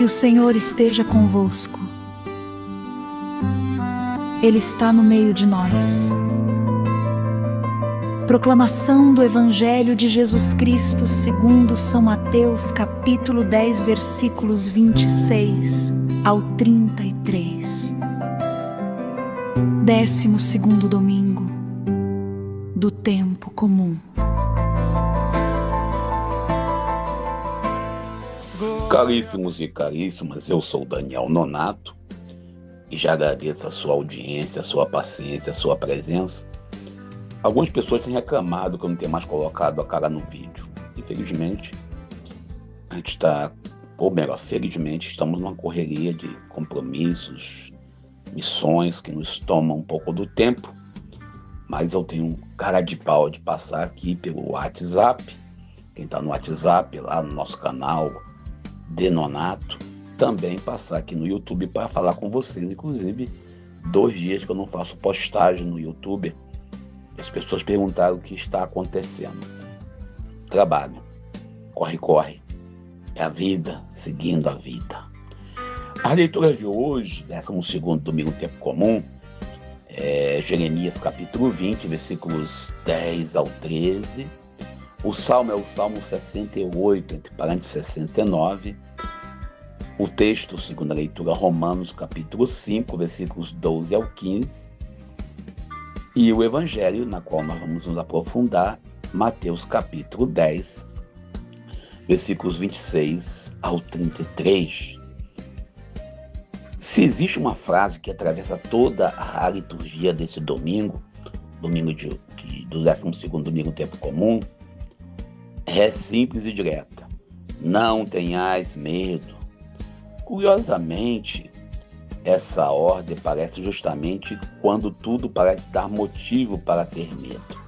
Que o Senhor esteja convosco. Ele está no meio de nós. Proclamação do Evangelho de Jesus Cristo segundo São Mateus, capítulo 10, versículos 26 ao 33. 12º domingo do tempo comum. Caríssimos e caríssimas, eu sou Daniel Nonato e já agradeço a sua audiência, a sua paciência, a sua presença. Algumas pessoas têm reclamado que eu não tenho mais colocado a cara no vídeo. Infelizmente, a gente está, ou melhor, felizmente, estamos numa correria de compromissos, missões que nos tomam um pouco do tempo, mas eu tenho cara de pau de passar aqui pelo WhatsApp. Quem está no WhatsApp, lá no nosso canal de Nonato, também passar aqui no YouTube para falar com vocês. Inclusive, 2 dias que eu não faço postagem no YouTube. As pessoas perguntaram o que está acontecendo. Trabalho, corre, é a vida, seguindo a vida. A leitura de hoje, 12º domingo do tempo comum, é Jeremias capítulo 20, versículos 10 ao 13. O salmo é o Salmo 68, entre parênteses 69. O texto, segundo a leitura, Romanos capítulo 5, versículos 12 ao 15. E o Evangelho, na qual nós vamos nos aprofundar, Mateus capítulo 10, versículos 26 ao 33. Se existe uma frase que atravessa toda a liturgia desse domingo do 12º domingo do tempo comum, é simples e direta: não tenhais medo. Curiosamente, essa ordem parece justamente quando tudo parece dar motivo para ter medo.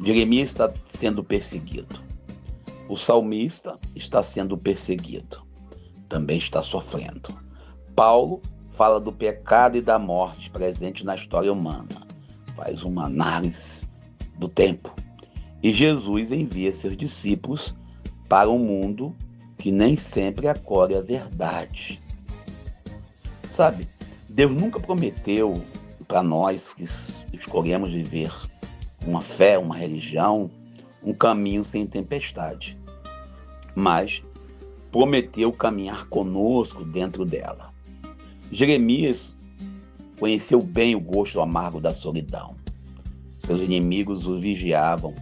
Jeremias está sendo perseguido. O salmista está sendo perseguido. Também está sofrendo. Paulo fala do pecado e da morte presente na história humana. Faz uma análise do tempo. E Jesus envia seus discípulos para um mundo que nem sempre acolhe a verdade. Sabe, Deus nunca prometeu para nós que escolhemos viver uma fé, uma religião, um caminho sem tempestade. Mas prometeu caminhar conosco dentro dela. Jeremias conheceu bem o gosto amargo da solidão. Seus inimigos o vigiavam.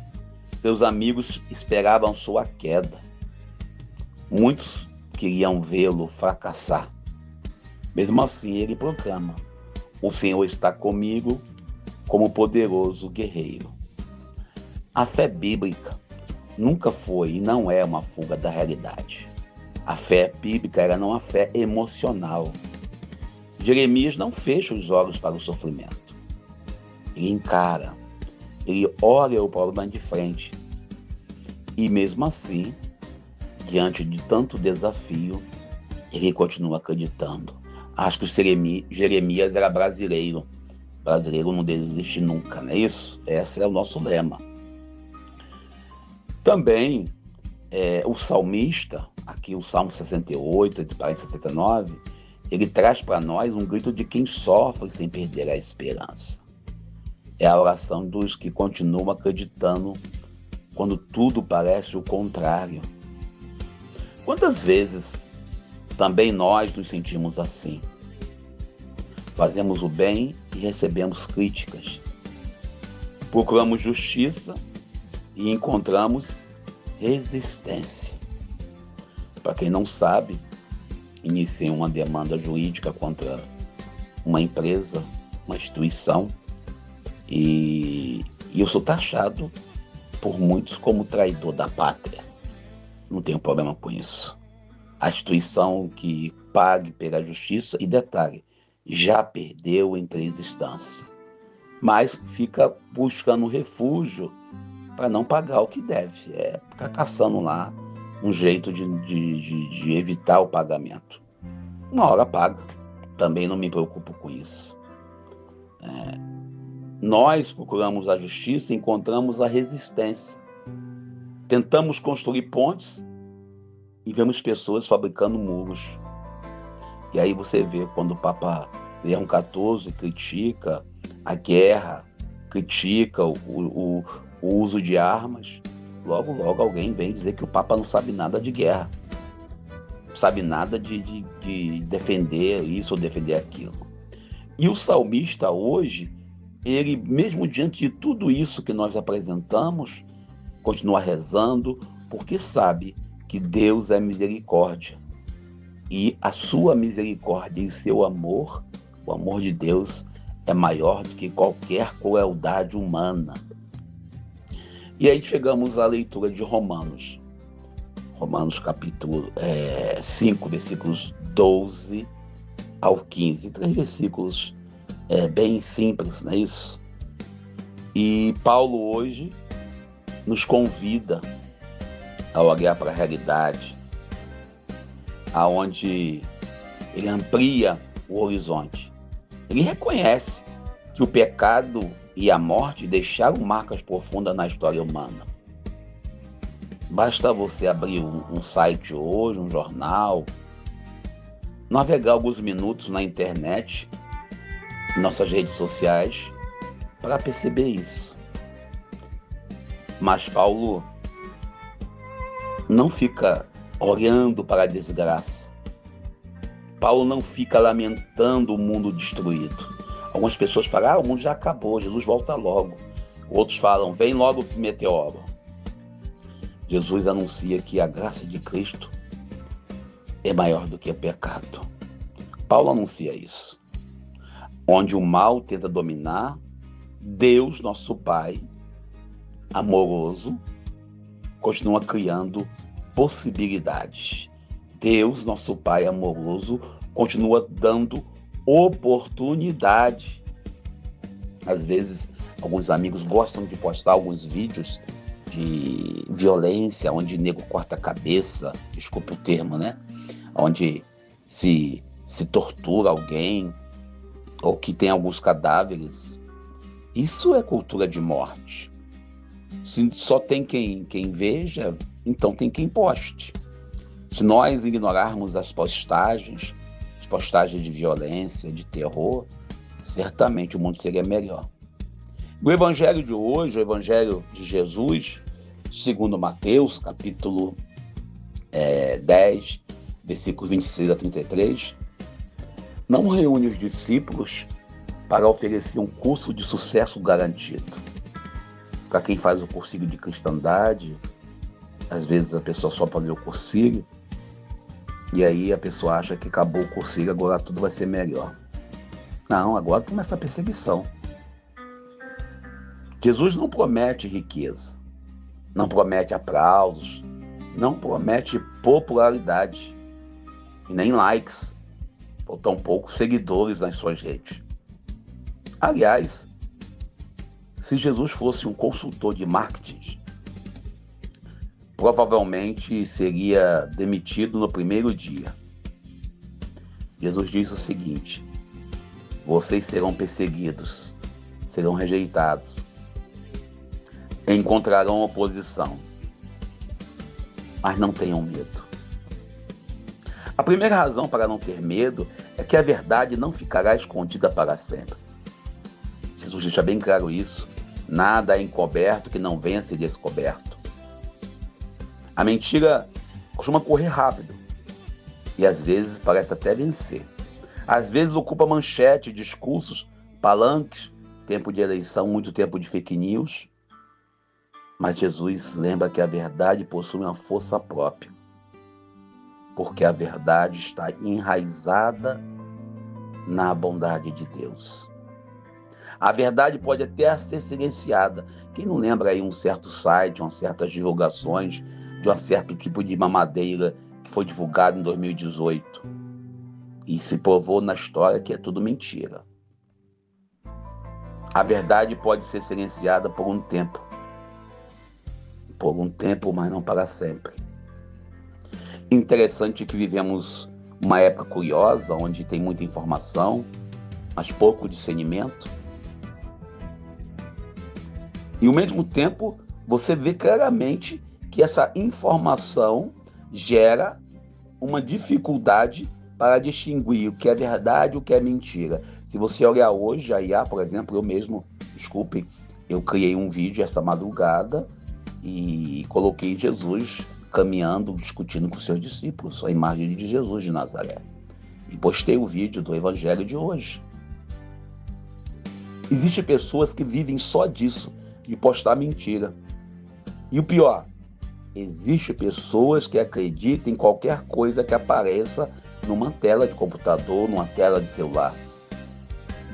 Seus amigos esperavam sua queda. Muitos queriam vê-lo fracassar. Mesmo assim, ele proclama: o Senhor está comigo como poderoso guerreiro. A fé bíblica nunca foi e não é uma fuga da realidade. A fé bíblica era não a fé emocional. Jeremias não fecha os olhos para o sofrimento. Ele encara. Ele olha o problema de frente. E mesmo assim, diante de tanto desafio, ele continua acreditando. Acho que o Jeremias era brasileiro. Brasileiro não desiste nunca, não é isso? Esse é o nosso lema. Também, o salmista, aqui o Salmo 68, entre parênteses 69, ele traz para nós um grito de quem sofre sem perder a esperança. É a oração dos que continuam acreditando quando tudo parece o contrário. Quantas vezes também nós nos sentimos assim? Fazemos o bem e recebemos críticas. Procuramos justiça e encontramos resistência. Para quem não sabe, iniciei uma demanda jurídica contra uma empresa, uma instituição, e eu sou taxado por muitos como traidor da pátria. Não tenho problema com isso. A instituição que pague pela justiça, e detalhe, já perdeu em 3 instâncias, mas fica buscando refúgio para não pagar o que deve. Ficar caçando lá um jeito de evitar o pagamento. Uma hora paga. Também não me preocupo com isso. Nós procuramos a justiça e encontramos a resistência. Tentamos construir pontes e vemos pessoas fabricando muros. E aí você vê quando o Papa Leão XIV critica a guerra, critica o uso de armas, logo alguém vem dizer que o Papa não sabe nada de guerra, não sabe nada de defender isso ou defender aquilo. E o salmista hoje, ele mesmo diante de tudo isso que nós apresentamos, continua rezando, porque sabe que Deus é misericórdia. E a sua misericórdia e seu amor, o amor de Deus, é maior do que qualquer crueldade humana. E aí chegamos à leitura de Romanos. Romanos capítulo 5, versículos 12 ao 15. 3 versículos bem simples, não é isso? E Paulo hoje nos convida a olhar para a realidade, aonde ele amplia o horizonte. Ele reconhece que o pecado e a morte deixaram marcas profundas na história humana. Basta você abrir um site hoje, um jornal, navegar alguns minutos na internet, nossas redes sociais, para perceber isso. Mas Paulo não fica olhando para a desgraça. Paulo não fica lamentando o mundo destruído. Algumas pessoas falam, o mundo já acabou, Jesus volta logo. Outros falam, vem logo o meteoro. Jesus anuncia que a graça de Cristo é maior do que o pecado. Paulo anuncia isso. Onde o mal tenta dominar, Deus, nosso Pai, amoroso, continua criando possibilidades. Deus, nosso Pai amoroso, continua dando oportunidade. Às vezes, alguns amigos gostam de postar alguns vídeos de violência, onde o nego corta a cabeça, desculpe o termo, né? Onde se tortura alguém, ou que tem alguns cadáveres. Isso é cultura de morte. Se só tem quem veja, então tem quem poste. Se nós ignorarmos as postagens de violência, de terror, certamente o mundo seria melhor. O evangelho de hoje, o evangelho de Jesus, segundo Mateus, capítulo 10, versículos 26 a 33, não reúne os discípulos para oferecer um curso de sucesso garantido. Para quem faz o cursilho de cristandade, às vezes a pessoa só pode ler o cursilho, e aí a pessoa acha que acabou o cursilho, agora tudo vai ser melhor. Não, agora começa a perseguição. Jesus não promete riqueza, não promete aplausos, não promete popularidade, e nem likes, ou tampouco seguidores nas suas redes. Aliás, se Jesus fosse um consultor de marketing, provavelmente seria demitido no primeiro dia. Jesus diz o seguinte: vocês serão perseguidos, serão rejeitados, encontrarão oposição, mas não tenham medo. A primeira razão para não ter medo é que a verdade não ficará escondida para sempre. Jesus deixa bem claro isso. Nada é encoberto que não venha a ser descoberto. A mentira costuma correr rápido e às vezes parece até vencer. Às vezes ocupa manchete, discursos, palanques, tempo de eleição, muito tempo de fake news. Mas Jesus lembra que a verdade possui uma força própria, porque a verdade está enraizada na bondade de Deus. A verdade pode até ser silenciada. Quem não lembra aí um certo site, umas certas divulgações de um certo tipo de mamadeira que foi divulgado em 2018 e se provou na história que é tudo mentira. A verdade pode ser silenciada por um tempo, mas não para sempre. Interessante que vivemos uma época curiosa, onde tem muita informação, mas pouco discernimento. E ao mesmo tempo, você vê claramente que essa informação gera uma dificuldade para distinguir o que é verdade e o que é mentira. Se você olhar hoje, a IA, por exemplo, eu mesmo, desculpem, eu criei um vídeo essa madrugada e coloquei Jesus caminhando, discutindo com seus discípulos, a imagem de Jesus de Nazaré. E postei o vídeo do Evangelho de hoje. Existem pessoas que vivem só disso, de postar mentira. E o pior, existem pessoas que acreditam em qualquer coisa que apareça numa tela de computador, numa tela de celular.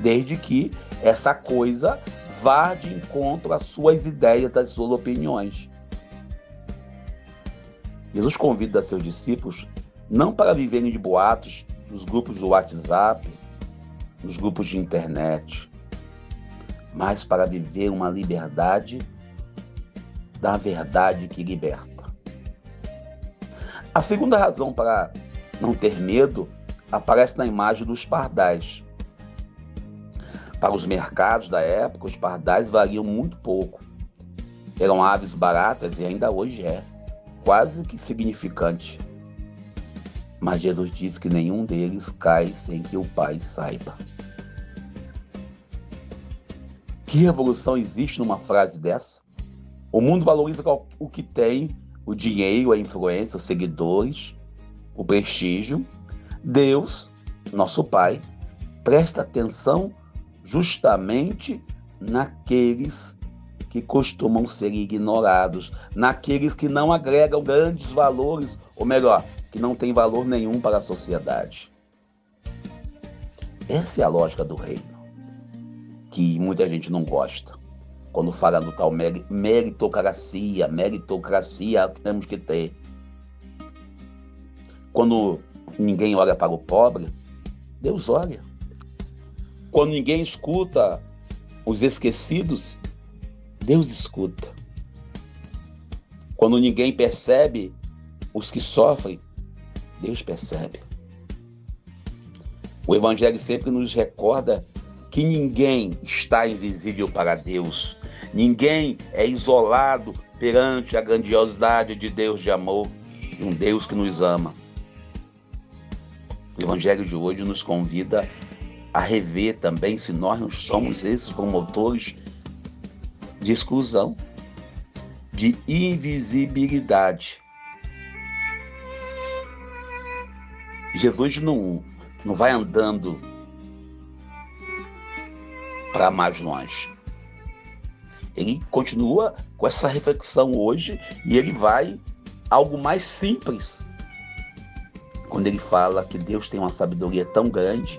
Desde que essa coisa vá de encontro às suas ideias, às suas opiniões. Jesus convida seus discípulos não para viverem de boatos nos grupos do WhatsApp, nos grupos de internet, mas para viver uma liberdade da verdade que liberta. A segunda razão para não ter medo aparece na imagem dos pardais. Para os mercados da época, os pardais valiam muito pouco. Eram aves baratas e ainda hoje é, quase que insignificante. Mas Jesus diz que nenhum deles cai sem que o Pai saiba. Que revolução existe numa frase dessa? O mundo valoriza o que tem, o dinheiro, a influência, os seguidores, o prestígio. Deus, nosso Pai, presta atenção justamente naqueles que costumam ser ignorados, naqueles que não agregam grandes valores, ou melhor, que não têm valor nenhum para a sociedade. Essa é a lógica do reino, que muita gente não gosta. Quando fala no tal meritocracia é o que temos que ter. Quando ninguém olha para o pobre, Deus olha. Quando ninguém escuta os esquecidos, Deus escuta. Quando ninguém percebe os que sofrem, Deus percebe. O Evangelho sempre nos recorda que ninguém está invisível para Deus. Ninguém é isolado perante a grandiosidade de Deus de amor, de um Deus que nos ama. O Evangelho de hoje nos convida a rever também se nós não somos esses promotores de exclusão, de invisibilidade. Jesus não vai andando para mais longe. Ele continua com essa reflexão hoje e ele vai algo mais simples. Quando ele fala que Deus tem uma sabedoria tão grande,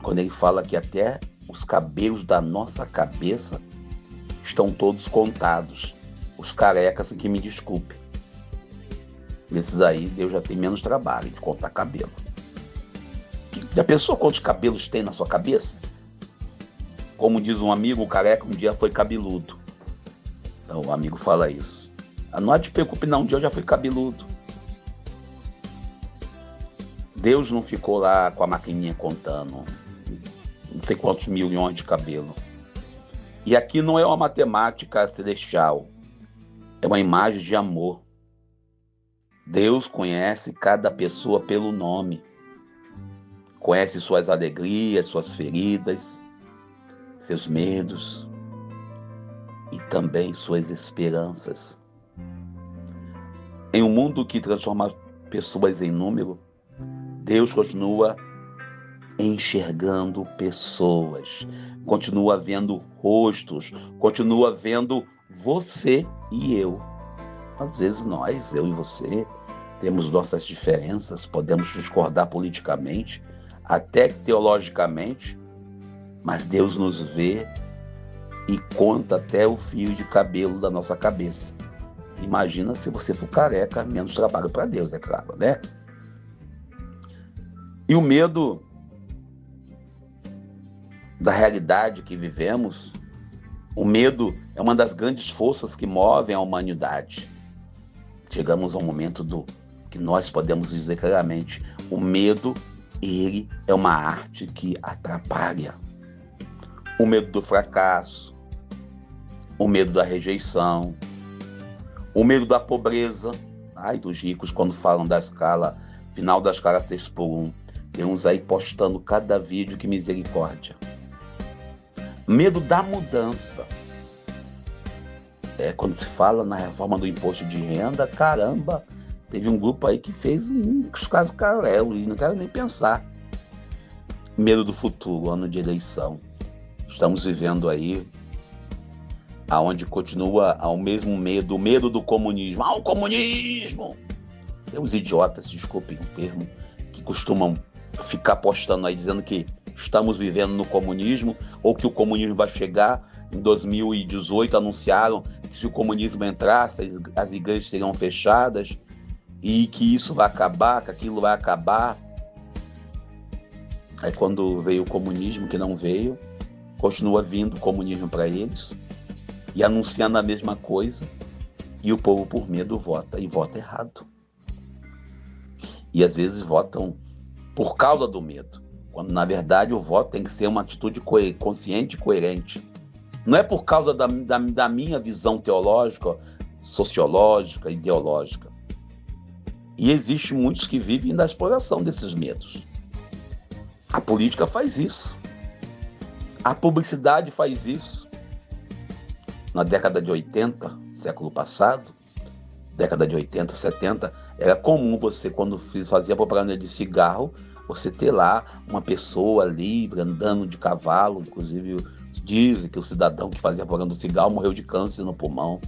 quando ele fala que até os cabelos da nossa cabeça estão todos contados. Os carecas, que me desculpe. Nesses aí, Deus já tem menos trabalho de contar cabelo. Já pensou quantos cabelos tem na sua cabeça? Como diz um amigo, o careca um dia foi cabeludo. Então o amigo fala isso. Não te preocupe não, um dia eu já fui cabeludo. Deus não ficou lá com a maquininha contando não sei quantos milhões de cabelo. E aqui não é uma matemática celestial, é uma imagem de amor. Deus conhece cada pessoa pelo nome, conhece suas alegrias, suas feridas, seus medos e também suas esperanças. Em um mundo que transforma pessoas em número, Deus continua enxergando pessoas, continua vendo rostos, continua vendo você e eu. Às vezes nós, eu e você, temos nossas diferenças, podemos discordar politicamente, até teologicamente, mas Deus nos vê e conta até o fio de cabelo da nossa cabeça. Imagina se você for careca, menos trabalho para Deus, é claro, né? E o medo da realidade que vivemos, o medo é uma das grandes forças que movem a humanidade. Chegamos ao momento que nós podemos dizer claramente, o medo, ele é uma arte que atrapalha. O medo do fracasso, o medo da rejeição, o medo da pobreza, Ai dos ricos quando falam da escala, final da escala 6x1. Tem uns aí postando cada vídeo, que misericórdia. Medo da mudança. Quando se fala na reforma do imposto de renda, caramba, teve um grupo aí que fez uns casos carelos e não quero nem pensar. Medo do futuro, ano de eleição. Estamos vivendo aí aonde continua o mesmo medo, o medo do comunismo. O comunismo! Tem uns idiotas, desculpem o termo, que costumam ficar postando aí dizendo que estamos vivendo no comunismo, ou que o comunismo vai chegar. Em 2018 anunciaram que se o comunismo entrasse, as igrejas seriam fechadas e que isso vai acabar, que aquilo vai acabar. Aí quando veio o comunismo, que não veio, continua vindo o comunismo para eles e anunciando a mesma coisa, e o povo por medo vota, e vota errado. E às vezes votam por causa do medo, quando na verdade o voto tem que ser uma atitude consciente e coerente. Não é por causa da minha visão teológica, sociológica, ideológica. E existe muitos que vivem da exploração desses medos. A política faz isso. A publicidade faz isso. Na década de 80, século passado, década de 80, 70, era comum você, quando fazia propaganda de cigarro, você ter lá uma pessoa livre, andando de cavalo. Inclusive, dizem que o cidadão que fazia propaganda do cigarro morreu de câncer no pulmão.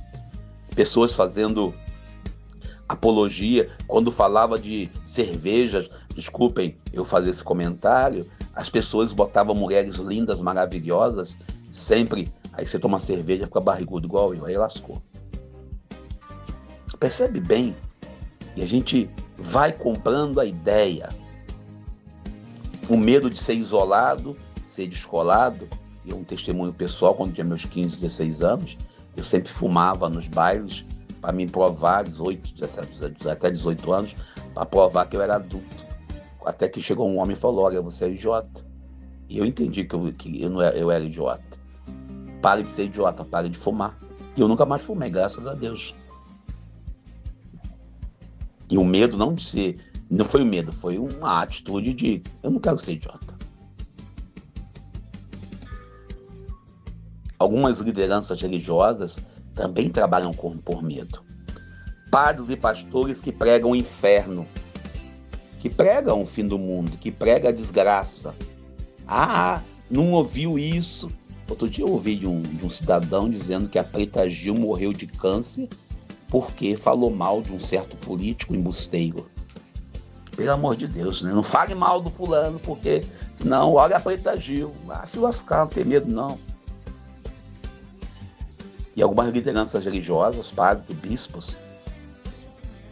Pessoas fazendo apologia, quando falava de cervejas, desculpem eu fazer esse comentário, as pessoas botavam mulheres lindas, maravilhosas, sempre. Aí você toma cerveja, fica barrigudo igual eu, aí lascou. Percebe bem? E a gente vai comprando a ideia. O medo de ser isolado, ser descolado. E um testemunho pessoal, quando tinha meus 15, 16 anos, eu sempre fumava nos bailes para me provar, 18, 17, até 18 anos, para provar que eu era adulto. Até que chegou um homem e falou: olha, você é idiota. E eu entendi que eu era idiota. Pare de ser idiota, pare de fumar. E eu nunca mais fumei, graças a Deus. E o medo não foi o medo, foi uma atitude de: eu não quero ser idiota. Algumas lideranças religiosas também trabalham por medo. Padres e pastores que pregam o inferno, que pregam o fim do mundo, que pregam a desgraça. Não ouviu isso? Outro dia eu ouvi de um cidadão dizendo que a Preta Gil morreu de câncer porque falou mal de um certo político embusteiro. Pelo amor de Deus, né? Não fale mal do fulano, porque senão olha a Preta Gil. Se lascar, não tem medo não. E algumas lideranças religiosas, padres e bispos,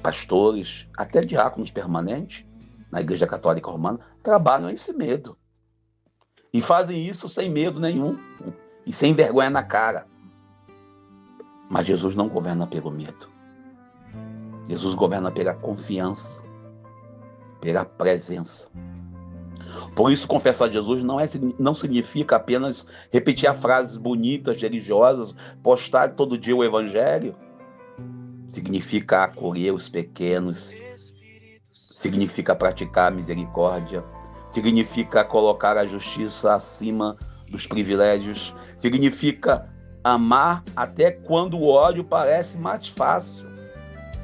pastores, até diáconos permanentes, na Igreja Católica Romana, trabalham esse medo. E fazem isso sem medo nenhum e sem vergonha na cara. Mas Jesus não governa pelo medo. Jesus governa pela confiança, pela presença. Por isso, confessar Jesus não significa apenas repetir as frases bonitas, religiosas, postar todo dia o Evangelho. Significa acolher os pequenos, significa praticar a misericórdia, significa colocar a justiça acima dos privilégios, significa amar até quando o ódio parece mais fácil.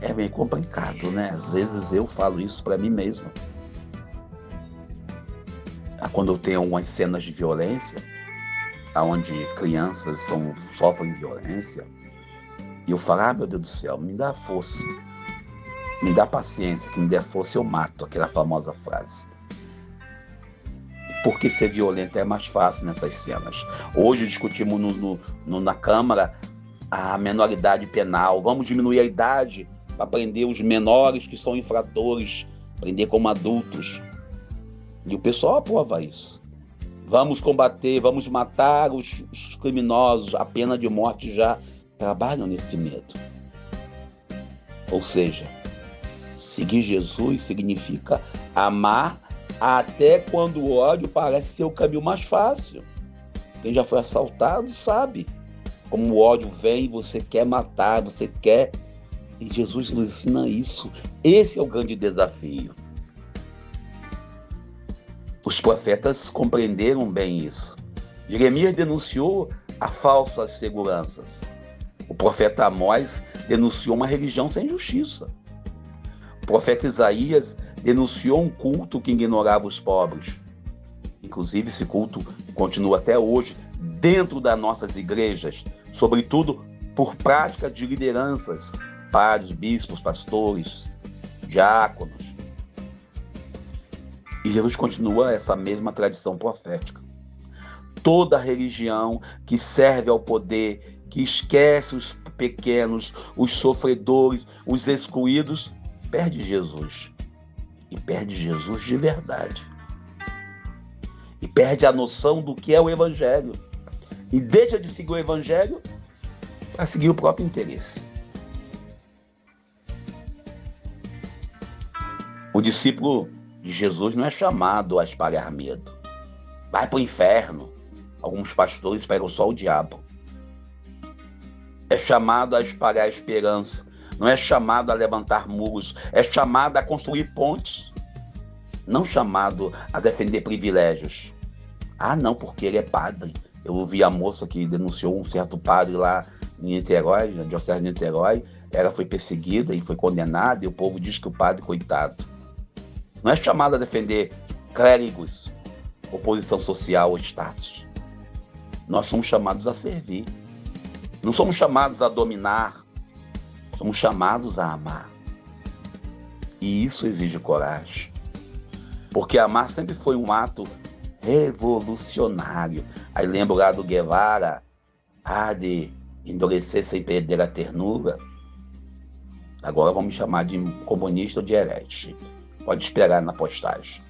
É bem complicado, né? Às vezes eu falo isso para mim mesmo. Quando eu tenho algumas cenas de violência, onde crianças sofrem violência, e eu falo: meu Deus do céu, me dá força, me dá paciência, que me der força eu mato, aquela famosa frase. Porque ser violento é mais fácil nessas cenas. Hoje discutimos na Câmara a menoridade penal. Vamos diminuir a idade para prender os menores que são infratores, prender como adultos. E o pessoal aprova isso. Vamos combater, vamos matar os criminosos. A pena de morte já trabalham nesse medo. Ou seja, seguir Jesus significa amar até quando o ódio parece ser o caminho mais fácil. Quem já foi assaltado sabe como o ódio vem, você quer matar, você quer E Jesus nos ensina isso. Esse é o grande desafio. Os profetas compreenderam bem isso. Jeremias denunciou as falsas seguranças. O profeta Amós denunciou uma religião sem justiça. O profeta Isaías denunciou um culto que ignorava os pobres. Inclusive, esse culto continua até hoje dentro das nossas igrejas, sobretudo por prática de lideranças, padres, bispos, pastores, diáconos. E Jesus continua essa mesma tradição profética. Toda religião que serve ao poder, que esquece os pequenos, os sofredores, os excluídos, perde Jesus. E perde Jesus de verdade. E perde a noção do que é o Evangelho. E deixa de seguir o Evangelho para seguir o próprio interesse. O discípulo de Jesus não é chamado a espalhar medo. Vai para o inferno. Alguns pastores pegam só o diabo. É chamado a espalhar esperança. Não é chamado a levantar muros. É chamado a construir pontes. Não chamado a defender privilégios. Ah, não, porque ele é padre. Eu ouvi a moça que denunciou um certo padre lá em Niterói, na diocese de Niterói. Ela foi perseguida e foi condenada, e o povo diz que o padre, coitado. Não é chamado a defender clérigos, oposição social ou status. Nós somos chamados a servir. Não somos chamados a dominar. Somos chamados a amar. E isso exige coragem. Porque amar sempre foi um ato revolucionário. Aí lembro lá do Guevara, de endurecer sem perder a ternura. Agora vão me chamar de comunista ou de herege. Pode esperar na postagem.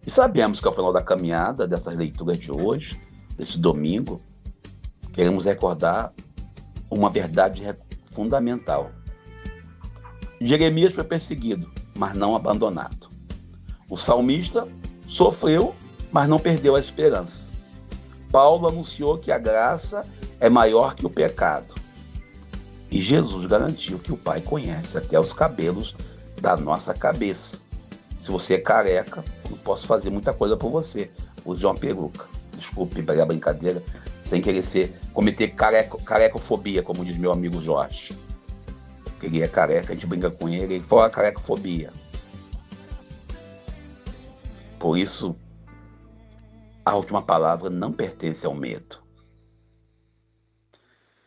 E sabemos que ao final da caminhada dessas leituras de hoje, desse domingo, queremos recordar uma verdade fundamental. Jeremias foi perseguido, mas não abandonado. O salmista sofreu, mas não perdeu a esperança. Paulo anunciou que a graça é maior que o pecado. E Jesus garantiu que o Pai conhece até os cabelos da nossa cabeça. Se você é careca, eu não posso fazer muita coisa por você. Use uma peruca. Desculpe pegar a brincadeira, sem querer cometer carecofobia, como diz meu amigo Jorge. Ele é careca, a gente brinca com ele, ele fala carecofobia. Por isso, a última palavra não pertence ao medo.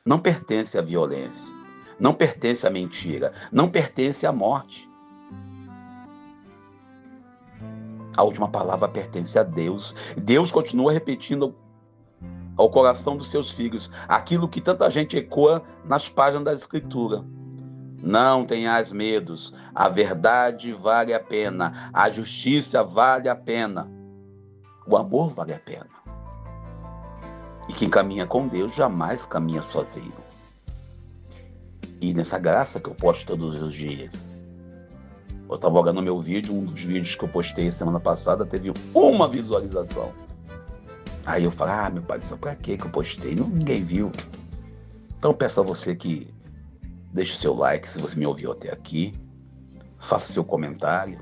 Não pertence à violência. Não pertence à mentira. Não pertence à morte. A última palavra pertence a Deus. Deus continua repetindo ao coração dos seus filhos aquilo que tanta gente ecoa nas páginas da Escritura. Não tenhais medos, a verdade vale a pena, a justiça vale a pena, o amor vale a pena. E quem caminha com Deus jamais caminha sozinho. E nessa graça que eu posto todos os dias. Eu estava olhando meu vídeo, um dos vídeos que eu postei semana passada teve uma visualização. Aí eu falei, meu pai, isso pra que eu postei? Ninguém viu. Então eu peço a você que deixe o seu like se você me ouviu até aqui. Faça seu comentário.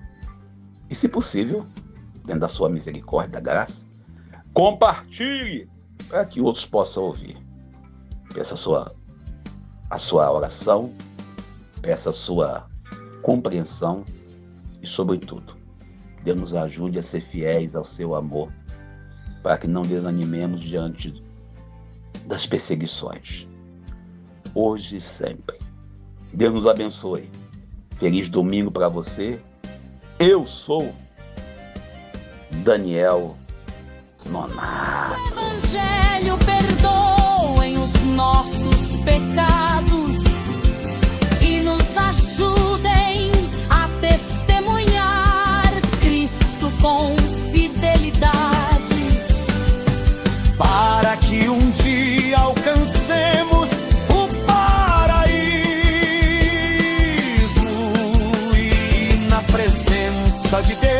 E se possível, dentro da sua misericórdia, da graça, compartilhe para que outros possam ouvir. Peça a sua oração, peça a sua compreensão e, sobretudo, Deus nos ajude a ser fiéis ao seu amor, para que não desanimemos diante das perseguições, hoje e sempre. Deus nos abençoe. Feliz domingo para você. Eu sou Daniel Nonato. O Evangelho perdoem os nossos pecados e nos ajudem a testemunhar Cristo com fidelidade, para que um dia alcancemos o paraíso e na presença de Deus